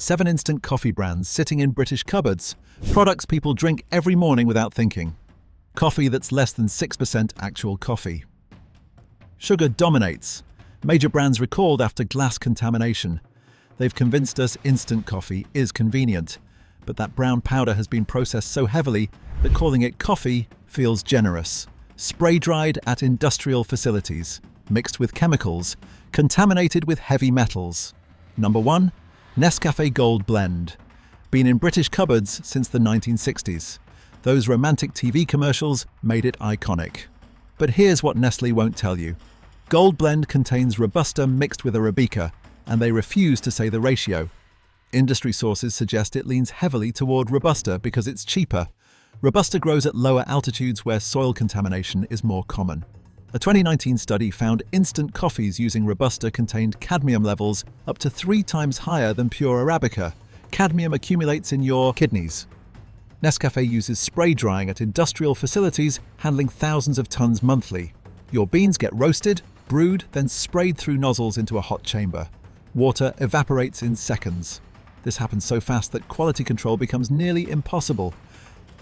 7 instant coffee brands sitting in British cupboards, products people drink every morning without thinking. Coffee that's less than 6% actual coffee. Sugar dominates. Major brands recalled after glass contamination. They've convinced us instant coffee is convenient, but that brown powder has been processed so heavily that calling it coffee feels generous. Spray-dried at industrial facilities, mixed with chemicals, contaminated with heavy metals. Number 1. Nescafé Gold Blend. Been in British cupboards since the 1960s. Those romantic TV commercials made it iconic. But here's what Nestlé won't tell you. Gold Blend contains Robusta mixed with Arabica, and they refuse to say the ratio. Industry sources suggest it leans heavily toward Robusta because it's cheaper. Robusta grows at lower altitudes where soil contamination is more common. A 2019 study found instant coffees using Robusta contained cadmium levels up to 3 times higher than pure Arabica. Cadmium accumulates in your kidneys. Nescafé uses spray drying at industrial facilities, handling thousands of tons monthly. Your beans get roasted, brewed, then sprayed through nozzles into a hot chamber. Water evaporates in seconds. This happens so fast that quality control becomes nearly impossible.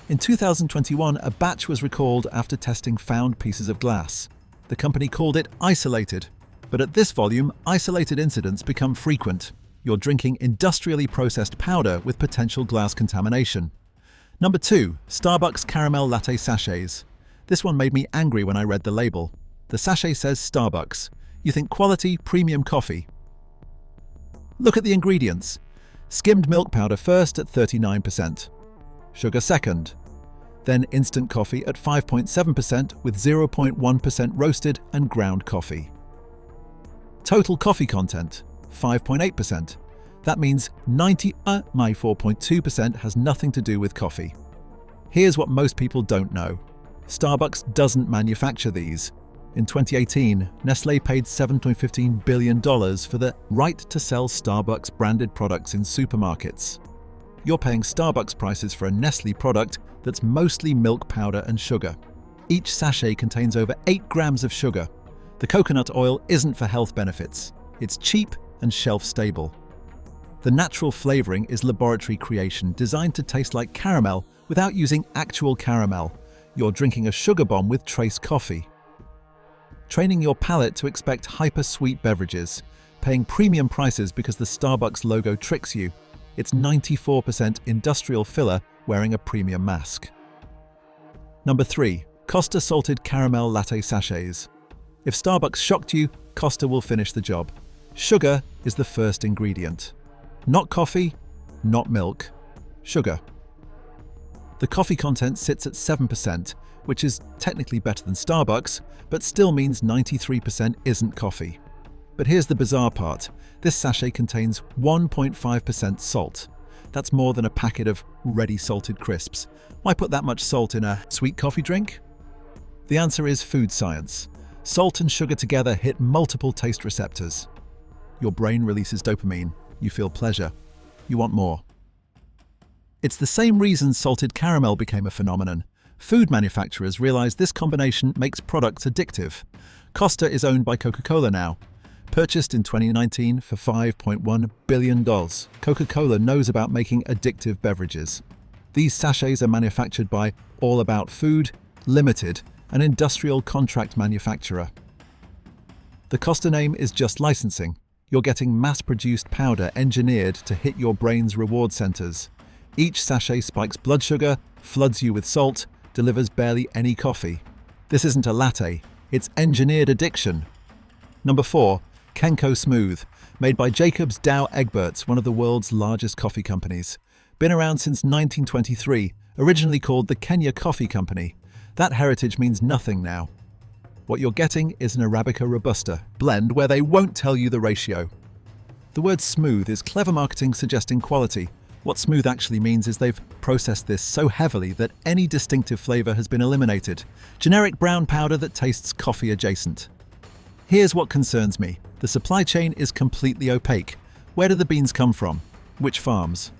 In 2021, a batch was recalled after testing found pieces of glass. The company called it isolated. But at this volume, isolated incidents become frequent. You're drinking industrially processed powder with potential glass contamination. Number 2. Starbucks Caramel Latte Sachets. This one made me angry when I read the label. The sachet says Starbucks. You think quality, premium coffee. Look at the ingredients. Skimmed milk powder first at 39%. Sugar second. Then instant coffee at 5.7% with 0.1% roasted and ground coffee. Total coffee content, 5.8%. That means 94.2% has nothing to do with coffee. Here's what most people don't know. Starbucks doesn't manufacture these. In 2018, Nestlé paid $7.15 billion for the right to sell Starbucks branded products in supermarkets. You're paying Starbucks prices for a Nestlé product that's mostly milk powder and sugar. Each sachet contains over 8 grams of sugar. The coconut oil isn't for health benefits. It's cheap and shelf-stable. The natural flavoring is laboratory creation designed to taste like caramel without using actual caramel. You're drinking a sugar bomb with trace coffee. Training your palate to expect hyper-sweet beverages, paying premium prices because the Starbucks logo tricks you. It's 94% industrial filler wearing a premium mask. Number 3. Costa Salted Caramel Latte Sachets. If Starbucks shocked you, Costa will finish the job. Sugar is the first ingredient. Not coffee, not milk. Sugar. The coffee content sits at 7%, which is technically better than Starbucks, but still means 93% isn't coffee. But here's the bizarre part. This sachet contains 1.5% salt. That's more than a packet of ready salted crisps. Why put that much salt in a sweet coffee drink? The answer is food science. Salt and sugar together hit multiple taste receptors. Your brain releases dopamine. You feel pleasure. You want more. It's the same reason salted caramel became a phenomenon. Food manufacturers realized this combination makes products addictive. Costa is owned by Coca-Cola now. Purchased in 2019 for $5.1 billion, Coca-Cola knows about making addictive beverages. These sachets are manufactured by All About Food Limited, an industrial contract manufacturer. The Costa name is just licensing. You're getting mass-produced powder engineered to hit your brain's reward centers. Each sachet spikes blood sugar, floods you with salt, delivers barely any coffee. This isn't a latte, it's engineered addiction. Number 4. Kenco Smooth, made by Jacobs Douwe Egberts, one of the world's largest coffee companies. Been around since 1923, originally called the Kenya Coffee Company. That heritage means nothing now. What you're getting is an Arabica Robusta blend where they won't tell you the ratio. The word smooth is clever marketing suggesting quality. What smooth actually means is they've processed this so heavily that any distinctive flavor has been eliminated. Generic brown powder that tastes coffee adjacent. Here's what concerns me. The supply chain is completely opaque. Where do the beans come from? Which farms?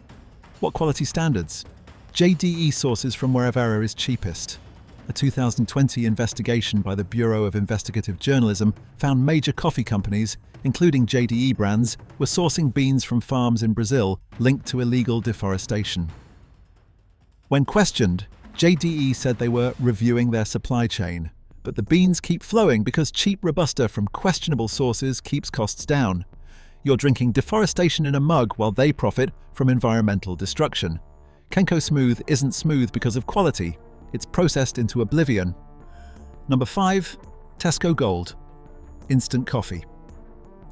What quality standards? JDE sources from wherever is cheapest. A 2020 investigation by the Bureau of Investigative Journalism found major coffee companies, including JDE brands, were sourcing beans from farms in Brazil linked to illegal deforestation. When questioned, JDE said they were reviewing their supply chain, but the beans keep flowing because cheap Robusta from questionable sources keeps costs down. You're drinking deforestation in a mug while they profit from environmental destruction. Kenco Smooth isn't smooth because of quality. It's processed into oblivion. Number 5. Tesco Gold. Instant coffee.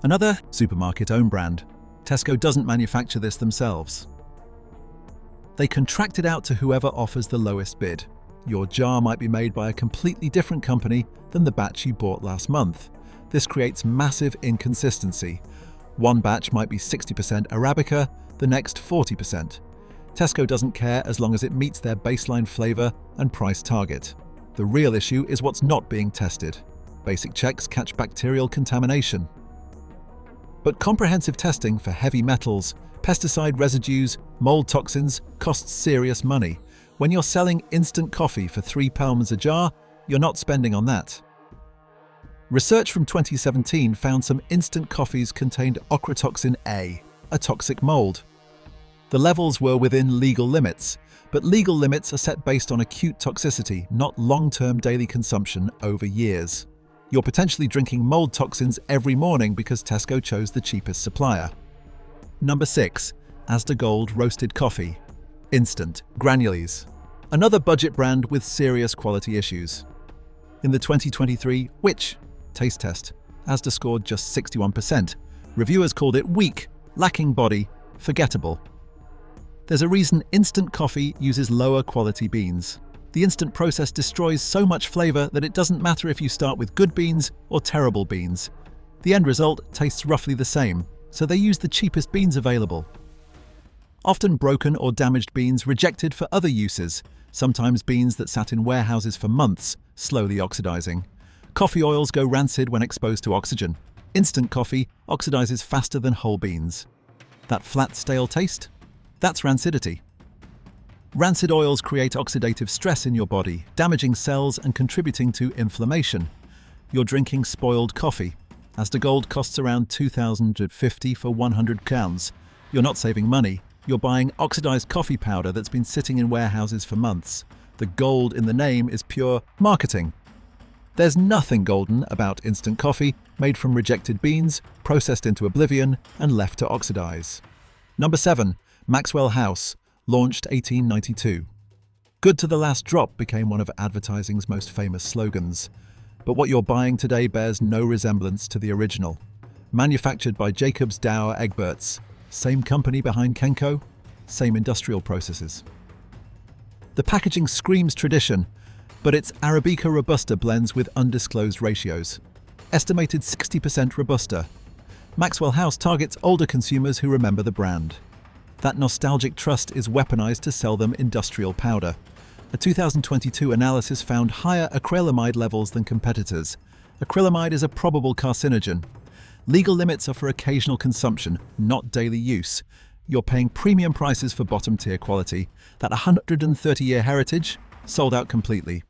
Another supermarket own brand. Tesco doesn't manufacture this themselves. They contract it out to whoever offers the lowest bid. Your jar might be made by a completely different company than the batch you bought last month. This creates massive inconsistency. One batch might be 60% Arabica, the next 40%. Tesco doesn't care as long as it meets their baseline flavour and price target. The real issue is what's not being tested. Basic checks catch bacterial contamination. But comprehensive testing for heavy metals, pesticide residues, mold toxins costs serious money. When you're selling instant coffee for £3 a jar, you're not spending on that. Research from 2017 found some instant coffees contained ochratoxin A, a toxic mold. The levels were within legal limits, but legal limits are set based on acute toxicity, not long-term daily consumption over years. You're potentially drinking mold toxins every morning because Tesco chose the cheapest supplier. Number 6. Asda Gold Roasted Coffee. Instant, granules. Another budget brand with serious quality issues. In the 2023 Which? Taste test, Asda scored just 61%. Reviewers called it weak, lacking body, forgettable. There's a reason instant coffee uses lower quality beans. The instant process destroys so much flavor that it doesn't matter if you start with good beans or terrible beans. The end result tastes roughly the same, so they use the cheapest beans available. Often broken or damaged beans rejected for other uses, sometimes beans that sat in warehouses for months, slowly oxidizing. Coffee oils go rancid when exposed to oxygen. Instant coffee oxidizes faster than whole beans. That flat, stale taste? That's rancidity. Rancid oils create oxidative stress in your body, damaging cells and contributing to inflammation. You're drinking spoiled coffee. Asda Gold costs around $2,050 for 100 pounds. You're not saving money. You're buying oxidized coffee powder that's been sitting in warehouses for months. The gold in the name is pure marketing. There's nothing golden about instant coffee made from rejected beans, processed into oblivion, and left to oxidize. Number 7. Maxwell House, launched 1892. Good to the last drop became one of advertising's most famous slogans. But what you're buying today bears no resemblance to the original. Manufactured by Jacobs Douwe Egberts, same company behind Kenco, same industrial processes. The packaging screams tradition, but it's Arabica Robusta blends with undisclosed ratios. Estimated 60% Robusta. Maxwell House targets older consumers who remember the brand. That nostalgic trust is weaponized to sell them industrial powder. A 2022 analysis found higher acrylamide levels than competitors. Acrylamide is a probable carcinogen. Legal limits are for occasional consumption, not daily use. You're paying premium prices for bottom-tier quality. That 130-year heritage sold out completely.